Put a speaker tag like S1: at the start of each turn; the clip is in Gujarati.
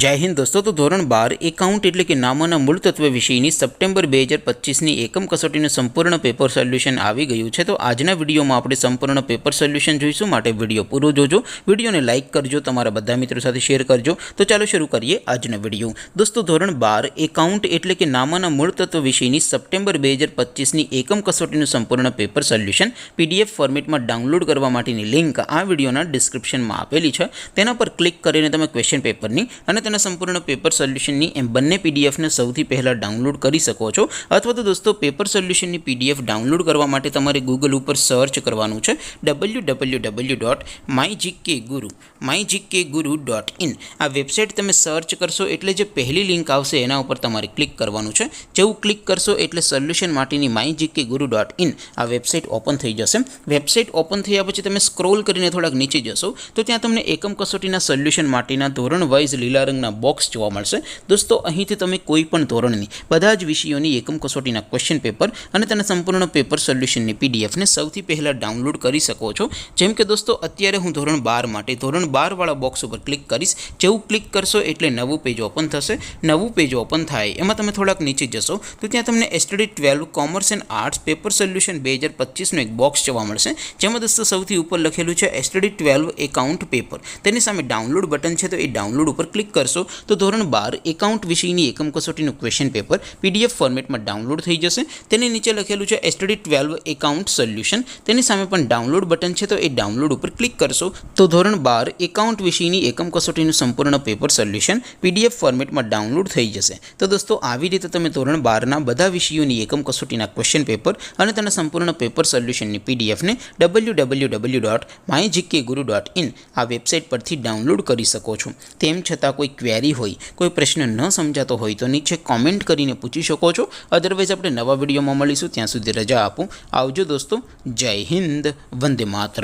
S1: जय हिंद दोस्तों। तो धोरण 12 एकाउंट एटले कि नामोना मूल तत्व विषयनी सप्टेम्बर 2025 एकम कसोटीનું સંપૂર્ણ પેપર સોલ્યુશન આવી ગયું છે। તો આજના વિડીયોમાં આપણે સંપૂર્ણ પેપર સોલ્યુશન જોઈશું, માટે વિડીયો પૂરો જોજો, વિડીયોને લાઇક કરજો, તમારા બધા મિત્રો સાથે શેર કરજો। તો ચાલો શરૂ કરીએ આજનો વિડીયો। દોસ્તો ધોરણ 12 એકાઉન્ટ એટલે કે નામોના મૂળ તત્વ વિષયની સપ્ટેમ્બર 2025 એકમ કસોટીનું સંપૂર્ણ પેપર સોલ્યુશન PDF ફોર્મેટમાં ડાઉનલોડ કરવા માટેની લિંક આ વિડીયોના ડિસ્ક્રિપ્શનમાં આપેલી છે। તેના પર ક્લિક કરીને તમે ક્વેશ્ચન પેપરની અને તેના સંપૂર્ણ પેપર સોલ્યુશનની એમ બંને પીડીએફને સૌથી પહેલાં ડાઉનલોડ કરી શકો છો। અથવા તો દોસ્તો પેપર સોલ્યુશનની PDF ડાઉનલોડ કરવા માટે તમારે ગૂગલ ઉપર સર્ચ કરવાનું છે www.mygkguru.in। આ વેબસાઇટ તમે સર્ચ કરશો એટલે જે પહેલી લિંક આવશે એના ઉપર તમારે ક્લિક કરવાનું છે। જેવું ક્લિક કરશો એટલે સોલ્યુશન માટેની mygkguru.in આ વેબસાઇટ ઓપન થઈ જશે। વેબસાઇટ ઓપન થયા પછી તમે સ્ક્રોલ કરીને થોડાક નીચે જશો તો ત્યાં તમને એકમ કસોટીના સોલ્યુશન માટેના ધોરણ વાઇઝ લીલા રંગના બોક્સ જોવા મળશે। દોસ્તો અહીંથી તમે કોઈ પણ ધોરણની બધા જ વિષયોની એકમ કસોટીના ક્વેશ્ચન પેપર અને તેના સંપૂર્ણ પેપર સોલ્યુશનની પીડીએફને સૌથી પહેલાં ડાઉનલોડ કરી શકો છો। જેમ કે દોસ્તો અત્યારે હું ધોરણ 12 માટે ધોરણ 12 વાળા બોક્સ ઉપર ક્લિક કરીશ। જેવું ક્લિક કરશો એટલે નવું પેજ ઓપન થશે। નવું પેજ ઓપન થાય એમાં તમે થોડાક નીચે જશો તો ત્યાં તમને STD 12 commerce and arts paper solution 2025નું એક બોક્સ જોવા મળશે, જેમાં દોસ્તો સૌથી ઉપર લખેલું છે STD 12 એકાઉન્ટ પેપર। તેની સામે ડાઉનલોડ બટન છે, તો એ ડાઉનલોડ ઉપર ક્લિક કરશો તો ધોરણ 12 એકાઉન્ટ વિષયની એકમ કસોટીનું ક્વેશ્ચન પેપર PDF ફોર્મેટમાં ડાઉનલોડ થઈ જશે। તેની નીચે લખેલું છે STD 12 એકાઉન્ટ સોલ્યુશન, તેની સામે પણ ડાઉનલોડ બટન છે, તો એ ડાઉનલોડ ઉપર ક્લિક કરશો તો ધોરણ 12 એકાઉન્ટ વિષયની એકમ કસોટીનું સંપૂર્ણ પેપર સોલ્યુશન PDF ફોર્મેટમાં ડાઉનલોડ થઈ જશે। તો દોસ્તો આવી રીતે તમે ધોરણ 12ના બધા વિષયોની એકમ કસોટીના ક્વેશ્ચન પેપર અને તેના સંપૂર્ણ પેપર સોલ્યુશનની PDFને www.mygkguru.in આ વેબસાઇટ પરથી ડાઉનલોડ કરી શકો છો। તેમ છતાં કોઈ ક્વેરી હોય, કોઈ પ્રશ્ન ન સમજાતો હોય તો નીચે કોમેન્ટ કરીને પૂછી શકો છો। અદરવાઇઝ આપણે નવા વિડીયોમાં મળીશું, ત્યાં સુધી રજા આપો। આવજો દોસ્તો, જય હિન્દ, વંદે માતરમ।